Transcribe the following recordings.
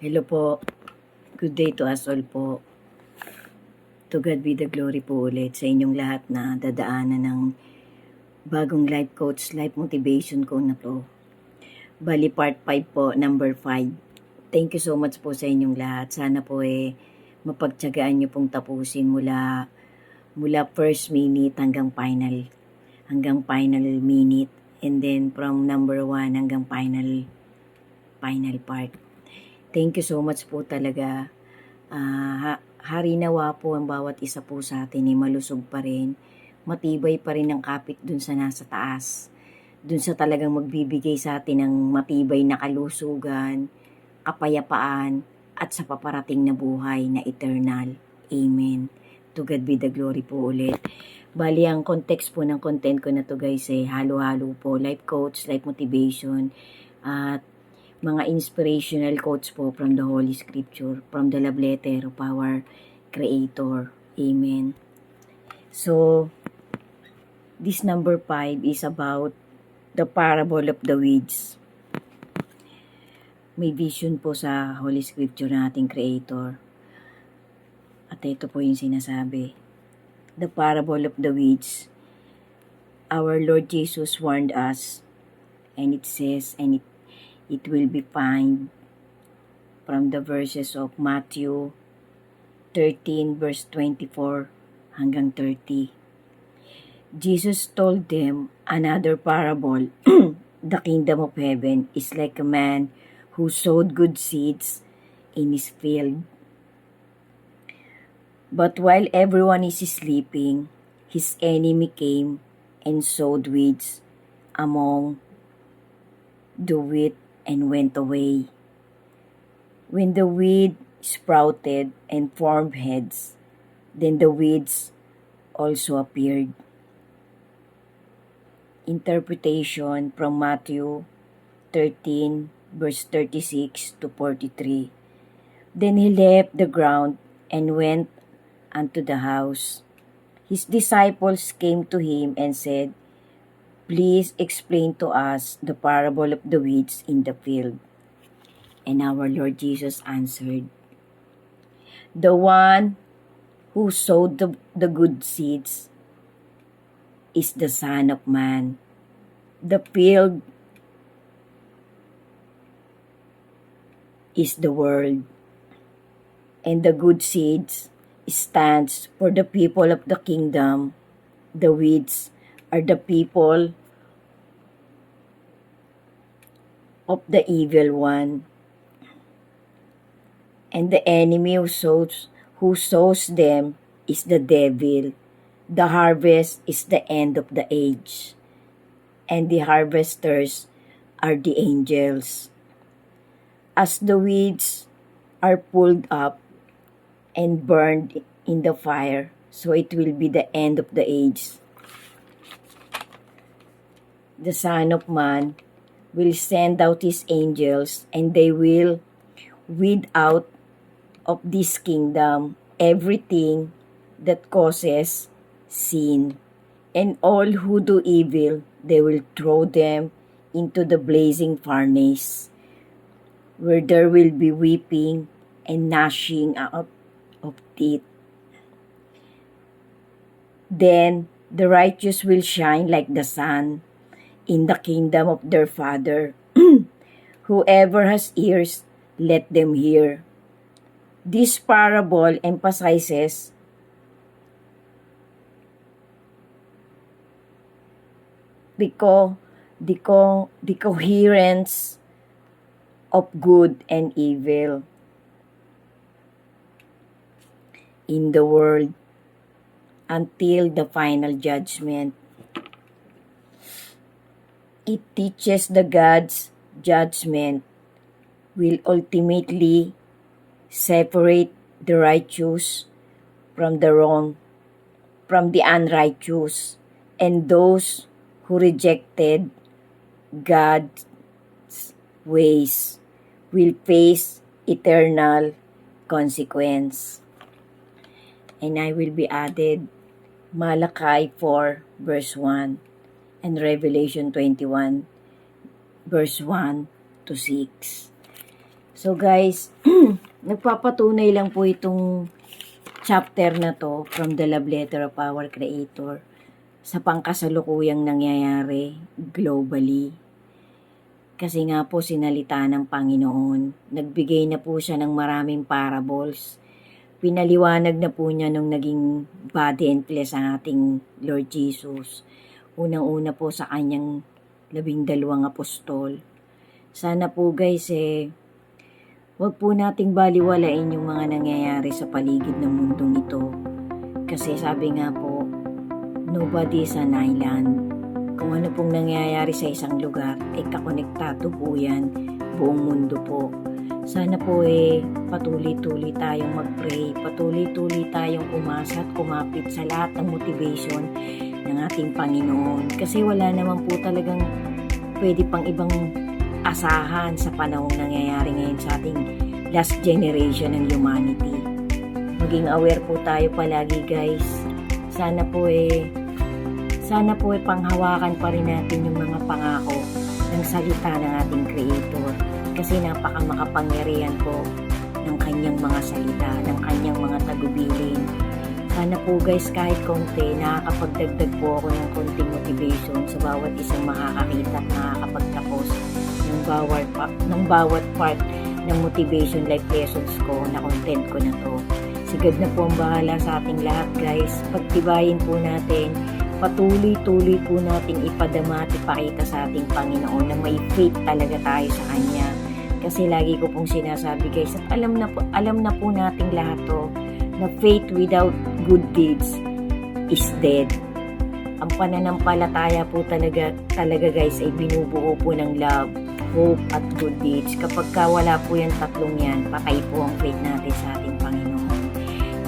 Hello po. Good day to us all po. To God be the glory po ulit sa inyong lahat na dadaanan ng bagong life coach, life motivation ko na po. Bali part 5 po, number 5. Thank you so much po sa inyong lahat. Sana po mapagtiyagaan nyo pong tapusin mula first minute hanggang final minute, and then from number 1 hanggang final part. Thank you so much po talaga. Harinawa po ang bawat isa po sa atin malusog pa rin, matibay pa rin ang kapit dun sa nasa taas, dun sa talagang magbibigay sa atin ng matibay na kalusugan, kapayapaan, at sa paparating na buhay na eternal. Amen. To God be the glory po ulit. Bali, ang context po ng content ko na to guys halo-halo po, life coach, life motivation, at mga inspirational quotes po from the Holy Scripture, from the love letter of our Creator. Amen. So, this number 5 is about the parable of the weeds. May vision po sa Holy Scripture na ating Creator. At ito po yung sinasabi. The parable of the weeds. Our Lord Jesus warned us, and it says, and it will be found from the verses of Matthew 13 verse 24 hanggang 30. Jesus told them another parable. The kingdom of heaven is like a man who sowed good seeds in his field. But while everyone is sleeping, his enemy came and sowed weeds among the wheat and went away. When the weed sprouted and formed heads, then the weeds also appeared. Interpretation from Matthew 13 verse 36 to 43. Then he left the ground and went unto the house. His disciples came to him and said, "Please explain to us the parable of the weeds in the field." And our Lord Jesus answered, "The one who sowed the good seeds is the Son of Man. The field is the world, and the good seeds stands for the people of the kingdom. The weeds are the people of the evil one, and the enemy who sows them is the devil. The harvest is the end of the age, and the harvesters are the angels. As the weeds are pulled up and burned in the fire, so it will be the end of the age. The Son of Man will send out his angels, and they will weed out of this kingdom everything that causes sin, and all who do evil, they will throw them into the blazing furnace, where there will be weeping and gnashing out of teeth. Then the righteous will shine like the sun in the kingdom of their Father. Whoever has ears, let them hear. This parable emphasizes the coherence of good and evil in the world until the final judgment. It teaches the God's judgment will ultimately separate the righteous from the wrong, from the unrighteous, and those who rejected God's ways will face eternal consequence. And I will be added Malachi 4 verse 1 and Revelation 21 verse 1 to 6. So guys, Nagpapatunay lang po itong chapter na to from the love letter of our Creator sa pangkasalukuyang nangyayari globally. Kasi nga po sinalita ng Panginoon. Nagbigay na po siya ng maraming parables. Pinaliwanag na po niya nung naging body and flesh ang ating Lord Jesus. Unang-una po sa kanyang 12 apostol. Sana po guys wag po nating baliwalain yung mga nangyayari sa paligid ng mundong ito. Kasi sabi nga po, nobody is an island. Kung ano pong nangyayari sa isang lugar, kakonektado po yan, buong mundo po. Sana po patuloy-tuloy tayong mag-pray, patuloy-tuloy tayong umasa at kumapit sa lahat ng motivation ng ating Panginoon. Kasi wala naman po talagang pwede pang ibang asahan sa panahong nangyayari ngayon sa ating last generation ng humanity. Maging aware po tayo palagi guys. Sana po panghawakan pa rin natin yung mga pangako ng salita ng ating Creator. Kasi napakamakapangyarihan po ng kanyang mga salita, ng kanyang mga tagubilin. Sana po guys kahit konti, nakakapagdagdag po ako ng konting motivation sa bawat isang makakakita at nakakapagtapos ng bawat part ng motivation life lessons ko na content ko na to. Si God na po ang bahala sa ating lahat guys. Pagtibayin po natin, patuloy-tuloy po nating ipadama at ipakita sa ating Panginoon na may faith talaga tayo sa Kanya. Kasi lagi ko pong sinasabi guys, at alam na po nating lahat to, na faith without good deeds is dead. Ang pananampalataya po talaga guys ay binubuo po ng love, hope at good deeds. Kapag wala po yung tatlong yan, patay po ang faith natin sa ating Panginoon.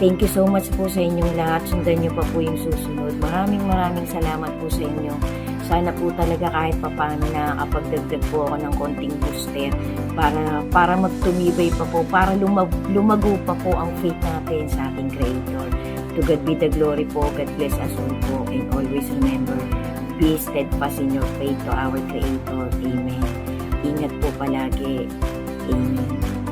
Thank you so much po sa inyong lahat. Sundan nyo pa po yung susunod. Maraming salamat po sa inyo. Sana po talaga kahit papaano nakakapagdagdag po ako ng konting booster para magtumibay pa po, para lumago pa po ang faith natin sa ating Creator. To God be the glory po. God bless us all po. And always remember, be steadfast in your faith to our Creator. Amen. Ingat po palagi. Amen.